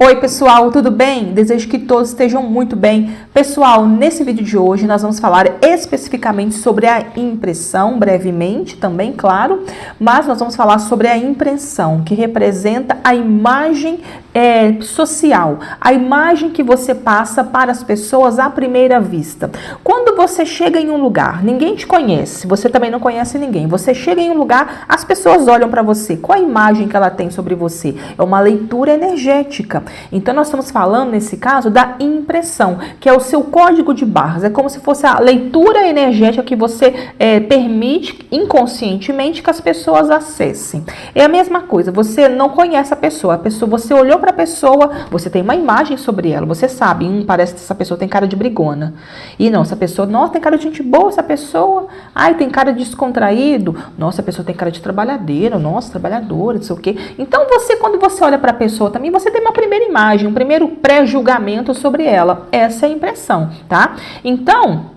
Oi pessoal, tudo bem? Desejo que todos estejam muito bem. Pessoal, nesse vídeo de hoje nós vamos falar especificamente sobre a impressão, brevemente também, claro, mas nós vamos falar sobre a impressão, que representa a imagem social, a imagem que você passa para as pessoas à primeira vista. Quando você chega em um lugar, ninguém te conhece, você também não conhece ninguém, você chega em um lugar, as pessoas olham para você, qual a imagem que ela tem sobre você? É uma leitura energética. Então, nós estamos falando, nesse caso, da impressão, que é o seu código de barras. É como se fosse a leitura energética que você permite inconscientemente que as pessoas acessem. É a mesma coisa, você não conhece a pessoa, você olhou para a pessoa, você tem uma imagem sobre ela, você sabe, parece que essa pessoa tem cara de brigona. E não, essa pessoa, nossa, tem cara de gente boa, essa pessoa, ai, tem cara de descontraído, nossa, a pessoa tem cara de trabalhadeira, nossa, trabalhadora, não sei o quê. Então, quando você olha para a pessoa também, você tem uma primeira imagem, um primeiro pré-julgamento sobre ela. Essa é a impressão, tá? Então,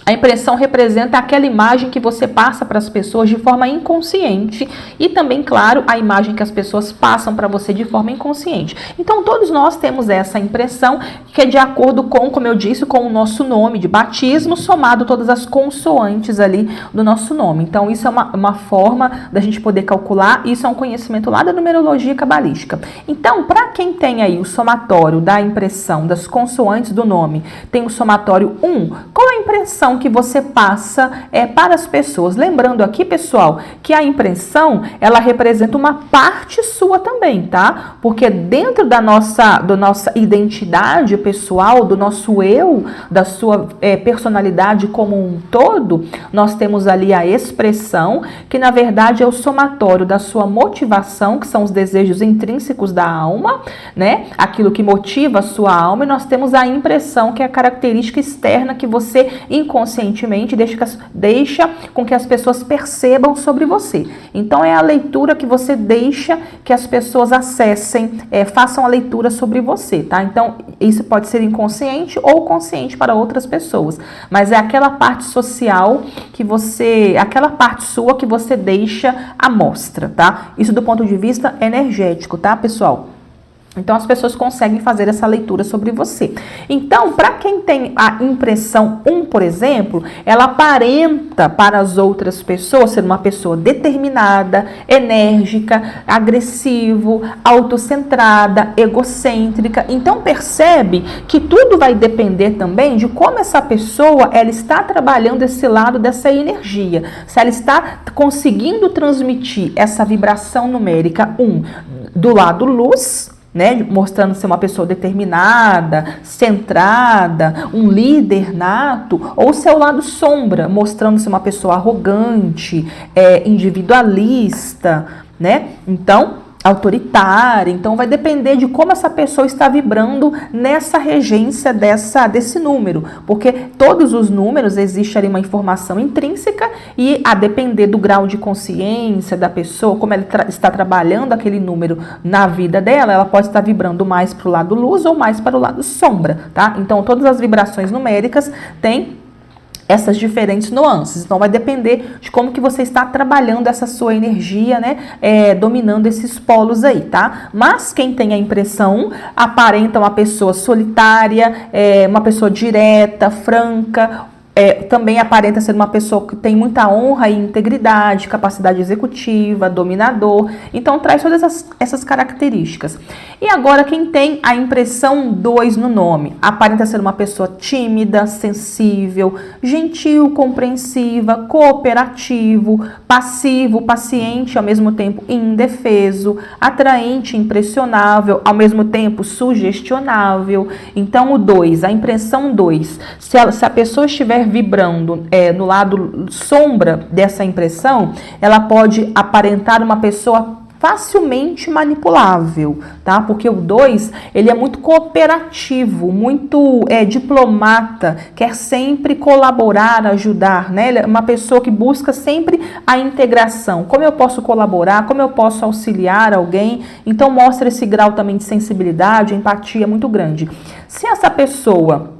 a impressão representa aquela imagem que você passa para as pessoas de forma inconsciente e também, claro, a imagem que as pessoas passam para você de forma inconsciente. Então, todos nós temos essa impressão que é de acordo com, como eu disse, com o nosso nome de batismo, somado todas as consoantes ali do nosso nome. Então, isso é uma forma da gente poder calcular, isso é um conhecimento lá da numerologia cabalística. Então, para quem tem aí o somatório da impressão das consoantes do nome, tem o somatório 1, qual é a impressão que você passa para as pessoas? Lembrando aqui, pessoal, que a impressão, ela representa uma parte sua também, tá? Porque dentro da nossa identidade pessoal, do nosso eu, da sua personalidade como um todo, nós temos ali a expressão, que na verdade é o somatório da sua motivação, que são os desejos intrínsecos da alma, né? Aquilo que motiva a sua alma, e nós temos a impressão, que é a característica externa que você inconscientemente deixa com que as pessoas percebam sobre você. Então, é a leitura que você deixa que as pessoas acessem, façam a leitura sobre você, tá? Então, isso pode ser inconsciente ou consciente para outras pessoas, mas é aquela parte social aquela parte sua que você deixa à mostra, tá? Isso do ponto de vista energético, tá, pessoal? Então, as pessoas conseguem fazer essa leitura sobre você. Então, para quem tem a impressão 1, por exemplo, ela aparenta para as outras pessoas ser uma pessoa determinada, enérgica, agressivo, autocentrada, egocêntrica. Então, percebe que tudo vai depender também de como essa pessoa ela está trabalhando esse lado dessa energia. Se ela está conseguindo transmitir essa vibração numérica 1 do lado luz, né, mostrando ser uma pessoa determinada, centrada, um líder nato, ou seu lado sombra, mostrando ser uma pessoa arrogante, individualista, né? Então, autoritária. Então, vai depender de como essa pessoa está vibrando nessa regência desse número, porque todos os números existe ali uma informação intrínseca e a depender do grau de consciência da pessoa, como ela está trabalhando aquele número na vida dela, ela pode estar vibrando mais para o lado luz ou mais para o lado sombra, tá? Então, todas as vibrações numéricas têm essas diferentes nuances. Então, vai depender de como que você está trabalhando essa sua energia, né? Dominando esses polos aí, tá? Mas quem tem a impressão aparenta uma pessoa solitária, uma pessoa direta, franca, também aparenta ser uma pessoa que tem muita honra e integridade, capacidade executiva, dominador. Então, traz todas essas características. E agora, quem tem a impressão 2 no nome, aparenta ser uma pessoa tímida, sensível, gentil, compreensiva, cooperativo, passivo, paciente, ao mesmo tempo indefeso, atraente, impressionável, ao mesmo tempo sugestionável. Então, o 2, a impressão 2, se a pessoa estiver vibrando no lado sombra dessa impressão, ela pode aparentar uma pessoa facilmente manipulável, tá? Porque o 2, ele é muito cooperativo, muito diplomata, quer sempre colaborar, ajudar, né? Ele é uma pessoa que busca sempre a integração. Como eu posso colaborar, como eu posso auxiliar alguém? Então, mostra esse grau também de sensibilidade, empatia muito grande. Se essa pessoa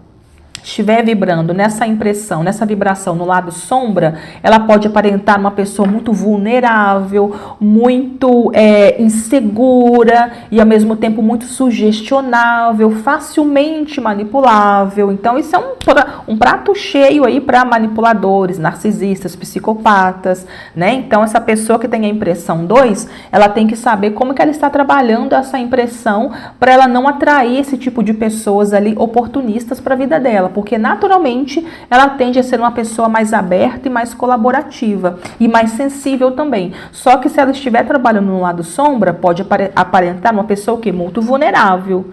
estiver vibrando nessa impressão, nessa vibração no lado sombra, ela pode aparentar uma pessoa muito vulnerável, muito insegura e ao mesmo tempo muito sugestionável, facilmente manipulável. Então isso é um prato cheio aí para manipuladores, narcisistas, psicopatas, né? Então essa pessoa que tem a impressão 2, ela tem que saber como que ela está trabalhando essa impressão para ela não atrair esse tipo de pessoas ali oportunistas para a vida dela, porque naturalmente ela tende a ser uma pessoa mais aberta e mais colaborativa e mais sensível também. Só que se ela estiver trabalhando no lado sombra, pode aparentar uma pessoa que é muito vulnerável,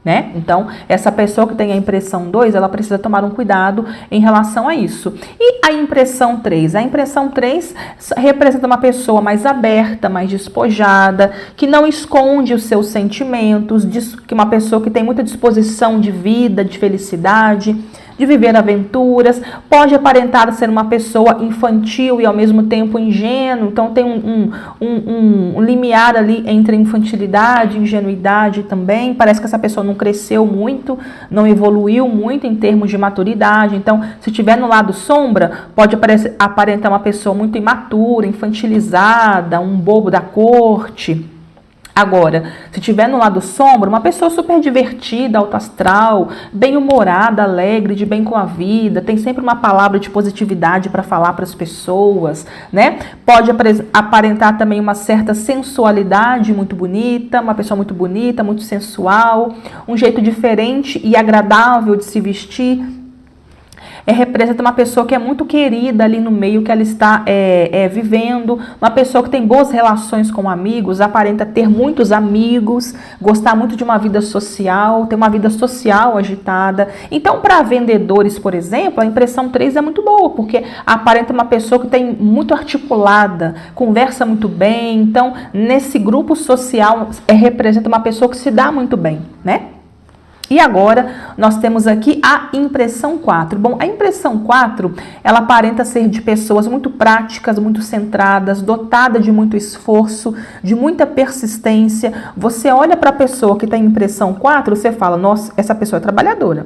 né? Então, essa pessoa que tem a impressão 2, ela precisa tomar um cuidado em relação a isso. E a impressão 3? A impressão 3 representa uma pessoa mais aberta, mais despojada, que não esconde os seus sentimentos, que uma pessoa que tem muita disposição de vida, de felicidade, de viver aventuras, pode aparentar ser uma pessoa infantil e ao mesmo tempo ingênuo, então tem um limiar ali entre infantilidade e ingenuidade também, parece que essa pessoa não cresceu muito, não evoluiu muito em termos de maturidade, então se estiver no lado sombra, pode aparentar uma pessoa muito imatura, infantilizada, um bobo da corte. Agora, se tiver no lado sombra, uma pessoa super divertida, autoastral, bem-humorada, alegre, de bem com a vida, tem sempre uma palavra de positividade para falar para as pessoas, né? Pode aparentar também uma certa sensualidade muito bonita, uma pessoa muito bonita, muito sensual, um jeito diferente e agradável de se vestir. Representa uma pessoa que é muito querida ali no meio que ela está vivendo, uma pessoa que tem boas relações com amigos, aparenta ter muitos amigos, gostar muito de uma vida social, ter uma vida social agitada. Então, para vendedores, por exemplo, a impressão 3 é muito boa, porque aparenta uma pessoa que tem muito articulada, conversa muito bem. Então, nesse grupo social, representa uma pessoa que se dá muito bem, né? E agora, nós temos aqui a impressão 4. Bom, a impressão 4, ela aparenta ser de pessoas muito práticas, muito centradas, dotada de muito esforço, de muita persistência. Você olha para a pessoa que tem impressão 4, você fala, nossa, essa pessoa é trabalhadora.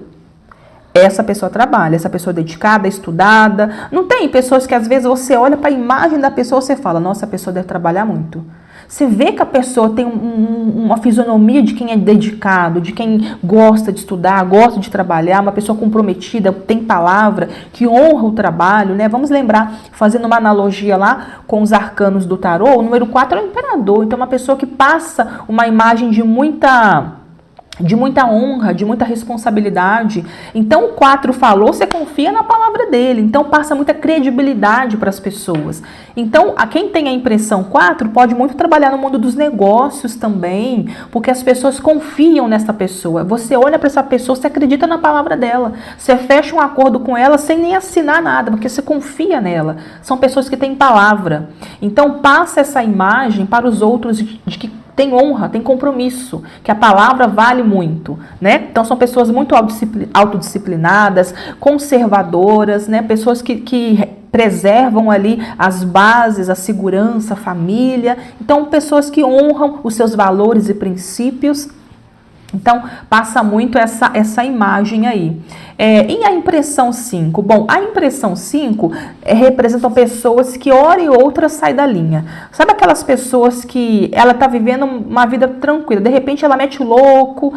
Essa pessoa trabalha, essa pessoa é dedicada, estudada. Não tem pessoas que às vezes você olha para a imagem da pessoa e você fala, nossa, a pessoa deve trabalhar muito. Você vê que a pessoa tem uma fisionomia de quem é dedicado, de quem gosta de estudar, gosta de trabalhar, uma pessoa comprometida, tem palavra, que honra o trabalho, né? Vamos lembrar, fazendo uma analogia lá com os arcanos do tarô, o número 4 é o imperador, então uma pessoa que passa uma imagem de muita honra, de muita responsabilidade. Então o 4 falou, você confia na palavra dele, então passa muita credibilidade para as pessoas. Então, quem tem a impressão 4 pode muito trabalhar no mundo dos negócios também, porque as pessoas confiam nessa pessoa. Você olha para essa pessoa, você acredita na palavra dela, você fecha um acordo com ela sem nem assinar nada, porque você confia nela. São pessoas que têm palavra. Então passa essa imagem para os outros de que tem honra, tem compromisso, que a palavra vale muito, né? Então são pessoas muito autodisciplinadas, conservadoras, né? Pessoas que preservam ali as bases, a segurança, a família. Então pessoas que honram os seus valores e princípios. Então, passa muito essa imagem aí. E a impressão 5? Bom, a impressão 5 representam pessoas que hora e outra saem da linha. Sabe aquelas pessoas que ela está vivendo uma vida tranquila, de repente ela mete o louco,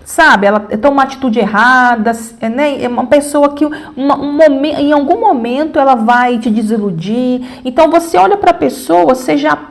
sabe, ela toma uma atitude errada, né? É uma pessoa que em algum momento ela vai te desiludir. Então você olha para a pessoa,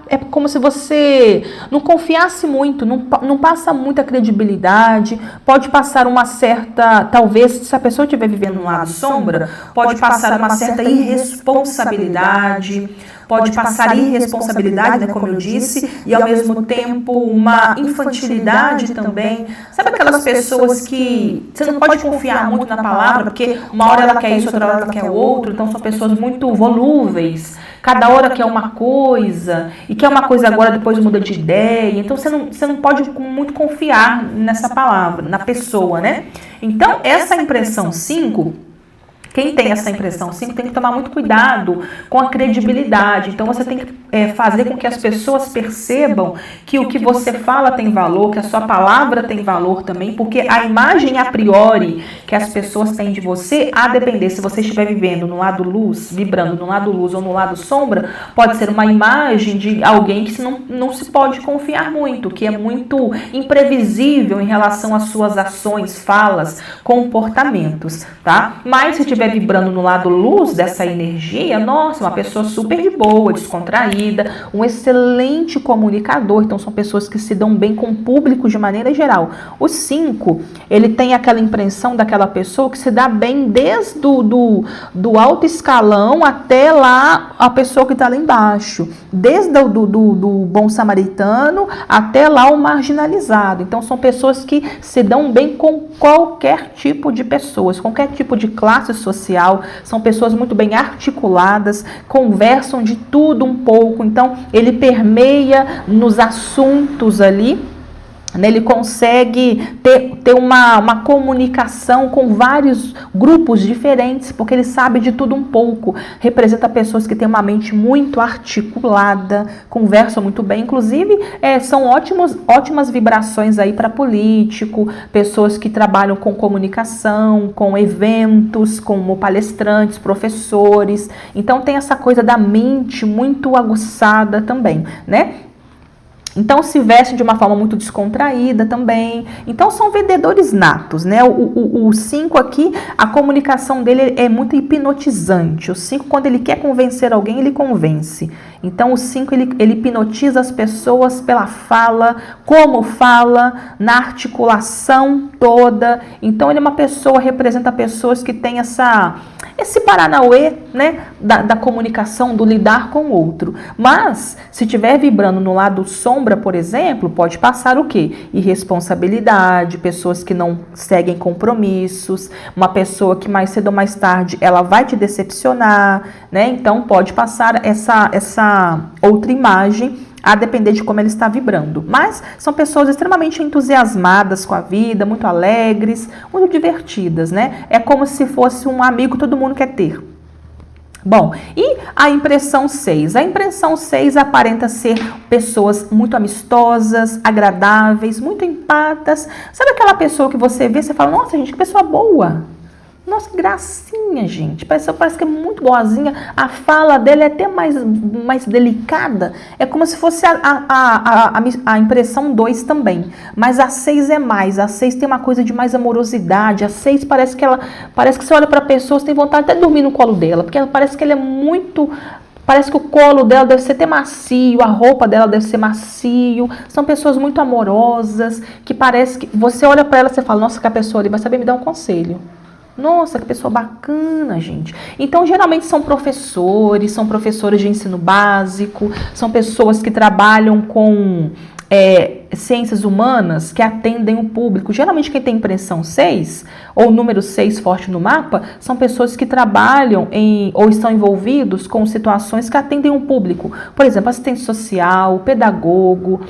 é como se você não confiasse muito, não passa muita credibilidade, pode passar uma certa, talvez se a pessoa estiver vivendo um lado sombra, pode passar uma certa irresponsabilidade, pode passar irresponsabilidade, né, como eu disse, e ao mesmo tempo uma infantilidade também. Sabe aquelas pessoas que você não pode confiar muito na palavra, porque uma hora ela quer isso, outra hora ela quer o outro, então são pessoas muito volúveis, cada hora quer uma coisa, e quer uma coisa agora, depois muda de ideia, então você não pode muito confiar nessa palavra, na pessoa, né? Então, essa impressão 5... Quem tem essa impressão 5 tem que tomar muito cuidado com a credibilidade. Então, você tem que fazer com que as pessoas percebam que o que você fala tem valor, que a sua palavra tem valor também, porque a imagem a priori que as pessoas têm de você, a depender se você estiver vivendo no lado luz, vibrando no lado luz ou no lado sombra, pode ser uma imagem de alguém que não se pode confiar muito, que é muito imprevisível em relação às suas ações, falas, comportamentos, tá? Mas se estiver vibrando no lado luz dessa energia, nossa, uma pessoa super de boa, descontraída, um excelente comunicador. Então são pessoas que se dão bem com o público de maneira geral. O 5, ele tem aquela impressão daquela pessoa que se dá bem desde do alto escalão até lá a pessoa que está lá embaixo, desde do bom samaritano até lá o marginalizado. Então são pessoas que se dão bem com qualquer tipo de pessoas, qualquer tipo de classe social. São pessoas muito bem articuladas, conversam de tudo um pouco. Então ele permeia nos assuntos ali, né? Ele consegue ter uma comunicação com vários grupos diferentes, porque ele sabe de tudo um pouco. Representa pessoas que têm uma mente muito articulada, conversam muito bem. Inclusive, são ótimas vibrações aí para político, pessoas que trabalham com comunicação, com eventos, como palestrantes, professores. Então, tem essa coisa da mente muito aguçada também, né? Então se vestem de uma forma muito descontraída também. Então são vendedores natos, né? O 5 aqui, a comunicação dele é muito hipnotizante. O 5, quando ele quer convencer alguém, ele convence. Então o 5, ele hipnotiza as pessoas pela fala, como fala, na articulação toda. Então ele é uma pessoa, representa pessoas que têm esse paranauê, né, da comunicação, do lidar com o outro. Mas, se estiver vibrando no lado sombra, por exemplo, pode passar o quê? Irresponsabilidade, pessoas que não seguem compromissos, uma pessoa que mais cedo ou mais tarde ela vai te decepcionar, né? Então, pode passar essa outra imagem, a depender de como ele está vibrando. Mas são pessoas extremamente entusiasmadas com a vida, muito alegres, muito divertidas, né? É como se fosse um amigo que todo mundo quer ter. Bom, e a impressão 6? A impressão 6 aparenta ser pessoas muito amistosas, agradáveis, muito empatas. Sabe aquela pessoa que você vê e você fala, nossa, gente, que pessoa boa. Nossa, que gracinha, gente. Parece que é muito boazinha. A fala dela é até mais delicada. É como se fosse a impressão 2 também. Mas a 6 é mais. A 6 tem uma coisa de mais amorosidade. A 6 parece que você olha para a pessoa, você tem vontade até de dormir no colo dela. Porque parece que ela é muito... Parece que o colo dela deve ser até macio, a roupa dela deve ser macio. São pessoas muito amorosas, que parece que... Você olha para ela e você fala, nossa, que a pessoa ali vai saber me dar um conselho. Nossa, que pessoa bacana, gente. Então, geralmente são professores de ensino básico, são pessoas que trabalham com ciências humanas, que atendem o público. Geralmente quem tem impressão 6, ou número 6 forte no mapa, são pessoas que trabalham ou estão envolvidos com situações que atendem o público. Por exemplo, assistente social, pedagogo,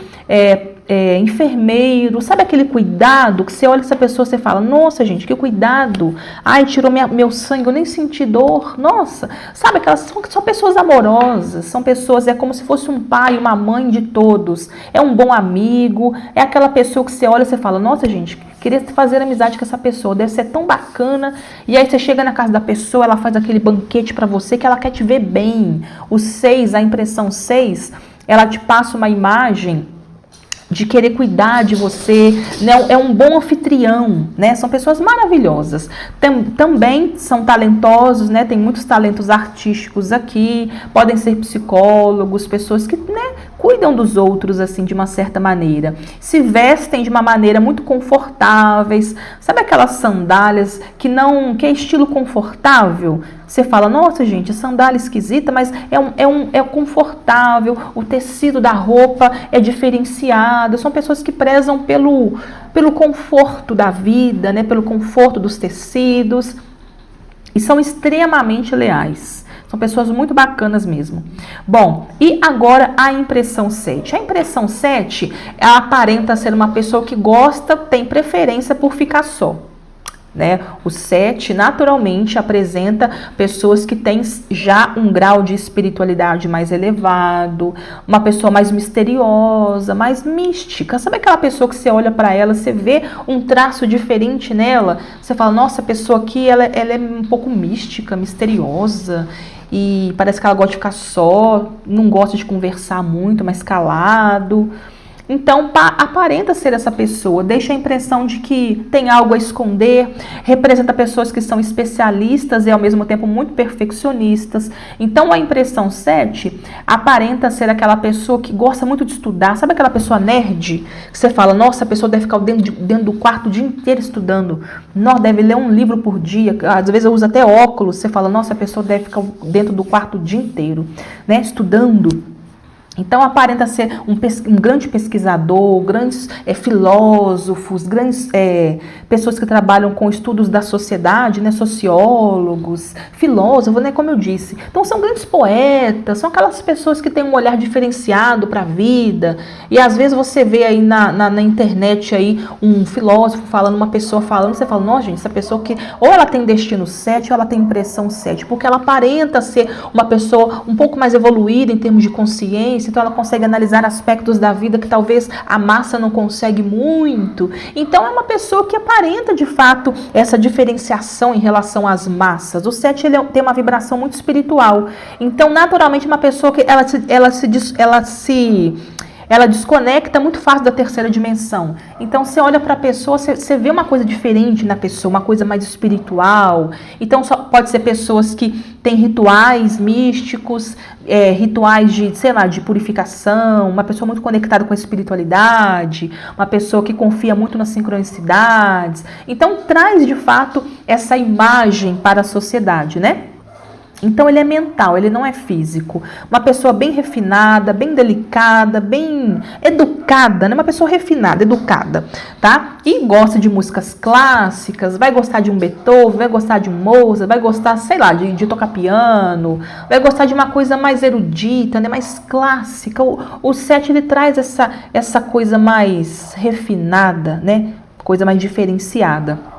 enfermeiro, sabe aquele cuidado que você olha essa pessoa e você fala, nossa, gente, que cuidado, ai, tirou meu sangue, eu nem senti dor, nossa, sabe, aquelas são pessoas amorosas, são pessoas, é como se fosse um pai, uma mãe de todos, é um bom amigo, é aquela pessoa que você olha e você fala, nossa, gente, queria fazer amizade com essa pessoa, deve ser tão bacana, e aí você chega na casa da pessoa, ela faz aquele banquete pra você, que ela quer te ver bem. O 6, a impressão 6, ela te passa uma imagem de querer cuidar de você, né? É um bom anfitrião, né? São pessoas maravilhosas. Também são talentosos, né? Tem muitos talentos artísticos aqui, podem ser psicólogos, pessoas que, né, cuidam dos outros, assim, de uma certa maneira. Se vestem de uma maneira muito confortáveis. Sabe aquelas sandálias que é estilo confortável? Você fala, nossa, gente, sandália esquisita, mas é confortável, o tecido da roupa é diferenciado. São pessoas que prezam pelo conforto da vida, né? Pelo conforto dos tecidos, e são extremamente leais. São pessoas muito bacanas mesmo. Bom, e agora a impressão 7. A impressão 7, ela aparenta ser uma pessoa que tem preferência por ficar só. né? O 7 naturalmente apresenta pessoas que têm já um grau de espiritualidade mais elevado, uma pessoa mais misteriosa, mais mística. Sabe aquela pessoa que você olha para ela, você vê um traço diferente nela, você fala, nossa, a pessoa aqui ela é um pouco mística, misteriosa, e parece que ela gosta de ficar só, não gosta de conversar muito, mais calado. Então, aparenta ser essa pessoa, deixa a impressão de que tem algo a esconder, representa pessoas que são especialistas e ao mesmo tempo muito perfeccionistas. Então, a impressão 7 aparenta ser aquela pessoa que gosta muito de estudar. Sabe aquela pessoa nerd? Que você fala, nossa, a pessoa deve ficar dentro do quarto o dia inteiro estudando. Nossa, deve ler um livro por dia. Às vezes eu uso até óculos. Você fala, nossa, a pessoa deve ficar dentro do quarto o dia inteiro, né, estudando. Então, aparenta ser um grande pesquisador, grandes filósofos, grandes pessoas que trabalham com estudos da sociedade, né, sociólogos, filósofos, né, como eu disse. Então, são grandes poetas, são aquelas pessoas que têm um olhar diferenciado para a vida. E, às vezes, você vê aí na internet aí um filósofo falando, uma pessoa falando, você fala, nossa, gente, essa pessoa que ou ela tem destino 7 ou ela tem impressão 7, porque ela aparenta ser uma pessoa um pouco mais evoluída em termos de consciência. Então ela consegue analisar aspectos da vida que talvez a massa não consegue muito. Então é uma pessoa que aparenta de fato essa diferenciação em relação às massas. O 7 tem uma vibração muito espiritual. Então naturalmente uma pessoa que ela desconecta muito fácil da terceira dimensão. Então, você olha para a pessoa, você vê uma coisa diferente na pessoa, uma coisa mais espiritual. Então, pode ser pessoas que têm rituais místicos, rituais de, sei lá, de purificação, uma pessoa muito conectada com a espiritualidade, uma pessoa que confia muito nas sincronicidades. Então, traz, de fato, essa imagem para a sociedade, né? Então, ele é mental, ele não é físico. Uma pessoa bem refinada, bem delicada, bem educada, né? Uma pessoa refinada, educada, tá? E gosta de músicas clássicas, vai gostar de um Beethoven, vai gostar de um Mozart, vai gostar, sei lá, de tocar piano, vai gostar de uma coisa mais erudita, né? Mais clássica. O 7, ele traz essa coisa mais refinada, né? Coisa mais diferenciada.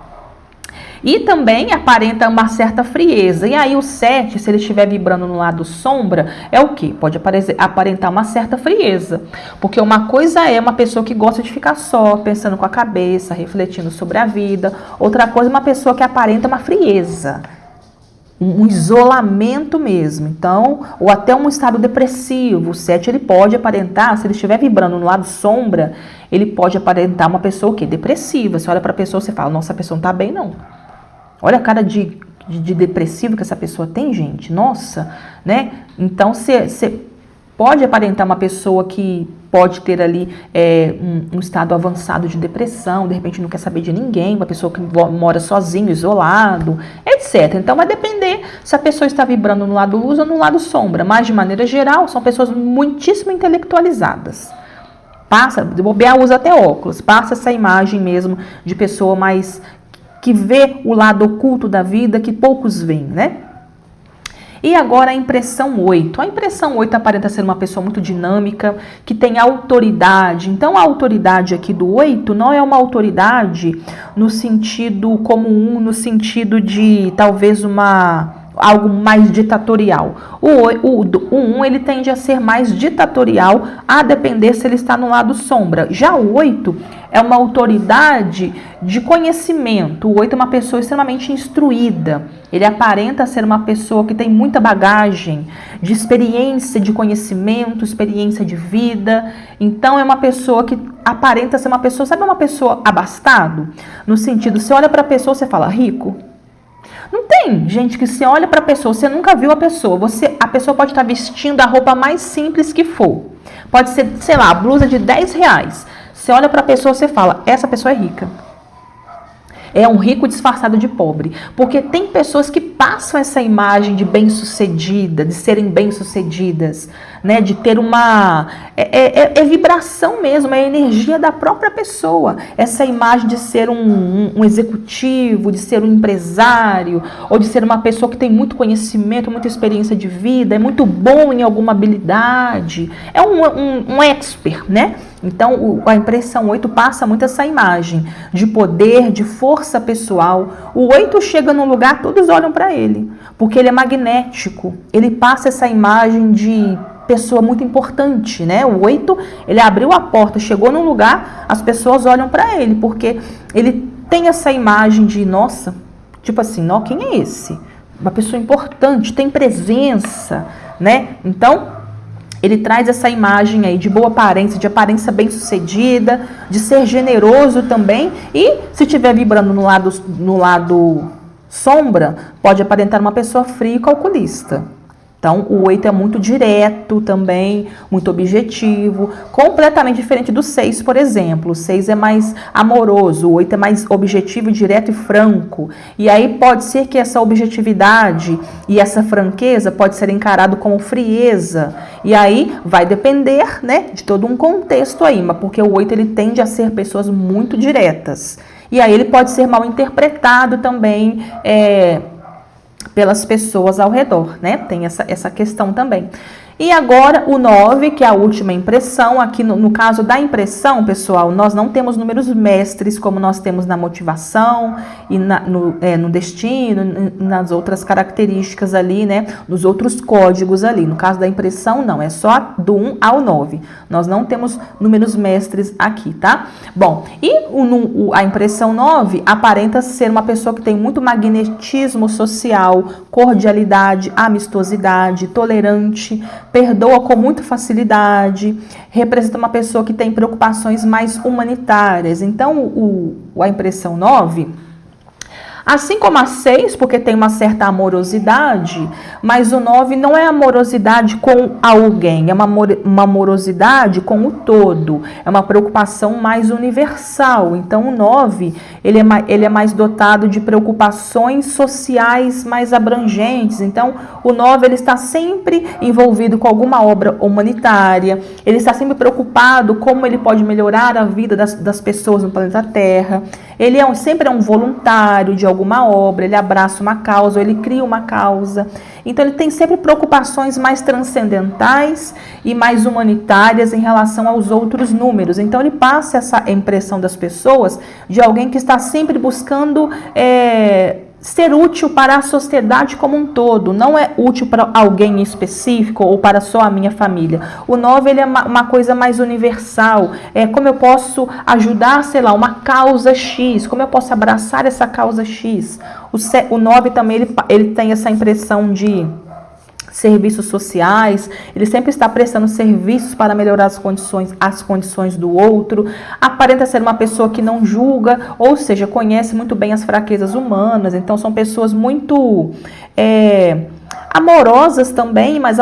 E também aparenta uma certa frieza. E aí o 7, se ele estiver vibrando no lado sombra, é o quê? Pode aparentar uma certa frieza. Porque uma coisa é uma pessoa que gosta de ficar só, pensando com a cabeça, refletindo sobre a vida. Outra coisa é uma pessoa que aparenta uma frieza. Um isolamento mesmo. Então, ou até um estado depressivo. O 7, ele pode aparentar, se ele estiver vibrando no lado sombra, ele pode aparentar uma pessoa o quê? Depressiva. Você olha para a pessoa e fala, nossa, a pessoa não está bem, não. Olha a cara de depressivo que essa pessoa tem, gente. Nossa, né? Então, você pode aparentar uma pessoa que pode ter ali um estado avançado de depressão, de repente não quer saber de ninguém, uma pessoa que mora sozinho, isolado, etc. Então, vai depender se a pessoa está vibrando no lado luz ou no lado sombra. Mas, de maneira geral, são pessoas muitíssimo intelectualizadas. De bobear, usa até óculos. Passa essa imagem mesmo de pessoa mais que vê o lado oculto da vida que poucos veem, né? E agora a impressão 8. A impressão 8 aparenta ser uma pessoa muito dinâmica, que tem autoridade. Então, a autoridade aqui do 8 não é uma autoridade no sentido comum, no sentido de talvez algo mais ditatorial. O 1, ele tende a ser mais ditatorial, a depender se ele está no lado sombra. Já o 8 é uma autoridade de conhecimento. O 8 é uma pessoa extremamente instruída. Ele aparenta ser uma pessoa que tem muita bagagem de experiência, de conhecimento, experiência de vida. Então, é uma pessoa que aparenta ser uma pessoa, sabe, uma pessoa abastado? No sentido, você olha para a pessoa, você fala, rico. Não tem gente que você olha para a pessoa, você nunca viu a pessoa. A pessoa pode estar vestindo a roupa mais simples que for. Pode ser, sei lá, a blusa de R$10. Você olha para a pessoa, você fala, essa pessoa é rica. É um rico disfarçado de pobre. Porque tem pessoas que passam essa imagem de bem-sucedida, de serem bem-sucedidas, né? De ter uma... É vibração mesmo, é energia da própria pessoa. Essa imagem de ser um executivo, de ser um empresário, ou de ser uma pessoa que tem muito conhecimento, muita experiência de vida, é muito bom em alguma habilidade, é um expert, né? Então, a impressão 8 passa muito essa imagem de poder, de força pessoal. O 8 chega num lugar, todos olham para ele, porque ele é magnético. Ele passa essa imagem de pessoa muito importante, né? O 8, ele abriu a porta, chegou num lugar, as pessoas olham para ele, porque ele tem essa imagem de, nossa, tipo assim, ó, quem é esse? Uma pessoa importante, tem presença, né? Então, ele traz essa imagem aí de boa aparência, de aparência bem-sucedida, de ser generoso também. E se estiver vibrando no lado sombra, pode aparentar uma pessoa fria e calculista. Então, o 8 é muito direto também, muito objetivo, completamente diferente do 6, por exemplo. O 6 é mais amoroso, o 8 é mais objetivo, direto e franco. E aí pode ser que essa objetividade e essa franqueza pode ser encarado como frieza. E aí vai depender, né, de todo um contexto aí, mas porque o 8 ele tende a ser pessoas muito diretas. E aí ele pode ser mal interpretado também, pelas pessoas ao redor, né? Tem essa questão também. E agora o 9, que é a última impressão. Aqui no caso da impressão, pessoal, nós não temos números mestres como nós temos na motivação e no destino, nas outras características ali, né? Nos outros códigos ali. No caso da impressão, não, é só do 1 ao 9. Nós não temos números mestres aqui, tá? Bom, e a impressão 9 aparenta ser uma pessoa que tem muito magnetismo social, cordialidade, amistosidade, tolerante, perdoa com muita facilidade, representa uma pessoa que tem preocupações mais humanitárias. Então, a impressão 9, assim como a 6, porque tem uma certa amorosidade, mas o 9 não é amorosidade com alguém, é uma amorosidade com o todo, é uma preocupação mais universal. Então, o 9, ele é mais dotado de preocupações sociais mais abrangentes. Então, o 9, ele está sempre envolvido com alguma obra humanitária, ele está sempre preocupado como ele pode melhorar a vida das pessoas no planeta Terra. Ele sempre é um voluntário de alguma obra, ele abraça uma causa, ou ele cria uma causa. Então, ele tem sempre preocupações mais transcendentais e mais humanitárias em relação aos outros números. Então, ele passa essa impressão das pessoas de alguém que está sempre buscando ser útil para a sociedade como um todo, não é útil para alguém específico ou para só a minha família. O 9, ele é uma coisa mais universal, como eu posso ajudar, sei lá, uma causa X, como eu posso abraçar essa causa X. O 9 também, ele tem essa impressão de serviços sociais, ele sempre está prestando serviços para melhorar as condições do outro, aparenta ser uma pessoa que não julga, ou seja, conhece muito bem as fraquezas humanas. Então são pessoas muito amorosas também, mas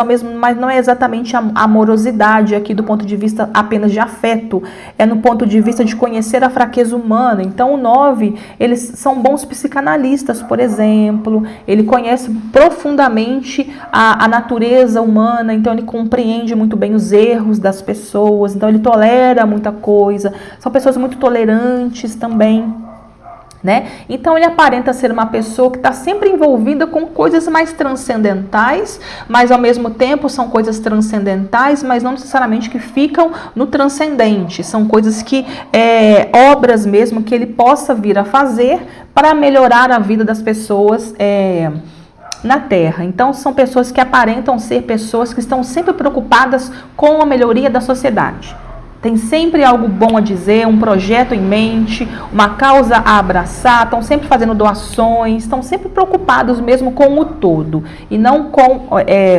não é exatamente a amorosidade aqui do ponto de vista apenas de afeto, é no ponto de vista de conhecer a fraqueza humana. Então o 9, eles são bons psicanalistas, por exemplo, ele conhece profundamente a natureza humana, então ele compreende muito bem os erros das pessoas, então ele tolera muita coisa, são pessoas muito tolerantes também, né? Então ele aparenta ser uma pessoa que está sempre envolvida com coisas mais transcendentais, mas ao mesmo tempo são coisas transcendentais, mas não necessariamente que ficam no transcendente. São coisas que, obras mesmo, que ele possa vir a fazer para melhorar a vida das pessoas na Terra. Então são pessoas que aparentam ser pessoas que estão sempre preocupadas com a melhoria da sociedade. Tem sempre algo bom a dizer, um projeto em mente, uma causa a abraçar, estão sempre fazendo doações, estão sempre preocupados mesmo com o todo, e não com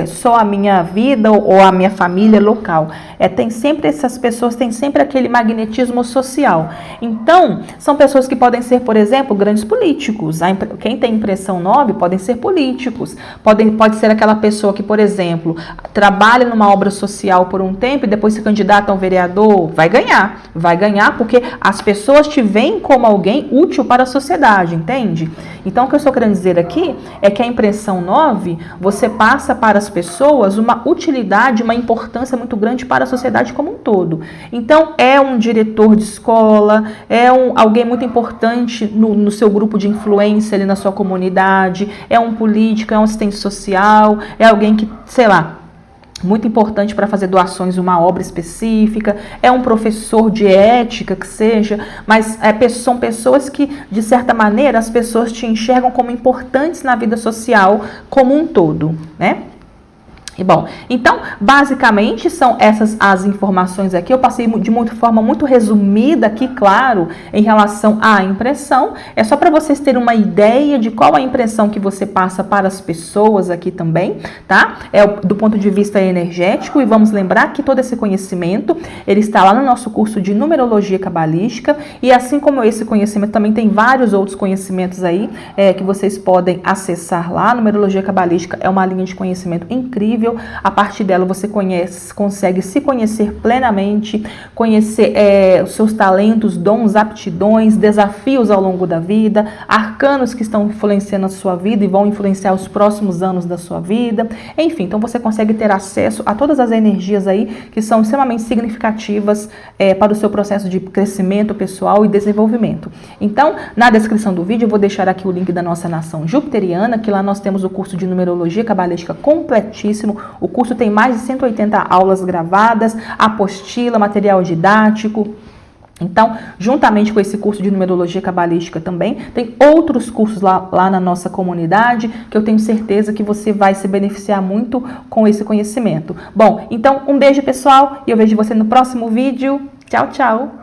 só a minha vida ou a minha família local. Essas pessoas têm sempre aquele magnetismo social. Então, são pessoas que podem ser, por exemplo, grandes políticos. Quem tem impressão 9 podem ser políticos. Pode ser aquela pessoa que, por exemplo, trabalha numa obra social por um tempo e depois se candidata a um vereador, ganhou. Vai ganhar porque as pessoas te veem como alguém útil para a sociedade, entende? Então, o que eu estou querendo dizer aqui é que a impressão 9, você passa para as pessoas uma utilidade, uma importância muito grande para a sociedade como um todo. Então, é um diretor de escola, alguém muito importante no seu grupo de influência ali na sua comunidade, é um político, é um assistente social, é alguém que, sei lá, muito importante para fazer doações, uma obra específica, é um professor de ética que seja, mas são pessoas que, de certa maneira, as pessoas te enxergam como importantes na vida social como um todo, né? E bom, então, basicamente são essas as informações aqui. Eu passei de forma muito resumida aqui, claro, em relação à impressão. É só para vocês terem uma ideia de qual a impressão que você passa para as pessoas aqui também, tá? É do ponto de vista energético, e vamos lembrar que todo esse conhecimento, ele está lá no nosso curso de numerologia cabalística, e assim como esse conhecimento, também tem vários outros conhecimentos aí que vocês podem acessar lá. Numerologia cabalística é uma linha de conhecimento incrível. A partir dela você consegue se conhecer plenamente, conhecer os seus talentos, dons, aptidões, desafios ao longo da vida, arcanos que estão influenciando a sua vida e vão influenciar os próximos anos da sua vida. Enfim, então você consegue ter acesso a todas as energias aí que são extremamente significativas para o seu processo de crescimento pessoal e desenvolvimento. Então, na descrição do vídeo eu vou deixar aqui o link da nossa nação jupiteriana, que lá nós temos o curso de numerologia cabalística completíssimo. O curso tem mais de 180 aulas gravadas, apostila, material didático. Então, juntamente com esse curso de numerologia cabalística também, tem outros cursos lá na nossa comunidade, que eu tenho certeza que você vai se beneficiar muito com esse conhecimento. Bom, então um beijo pessoal, e eu vejo você no próximo vídeo. Tchau, tchau!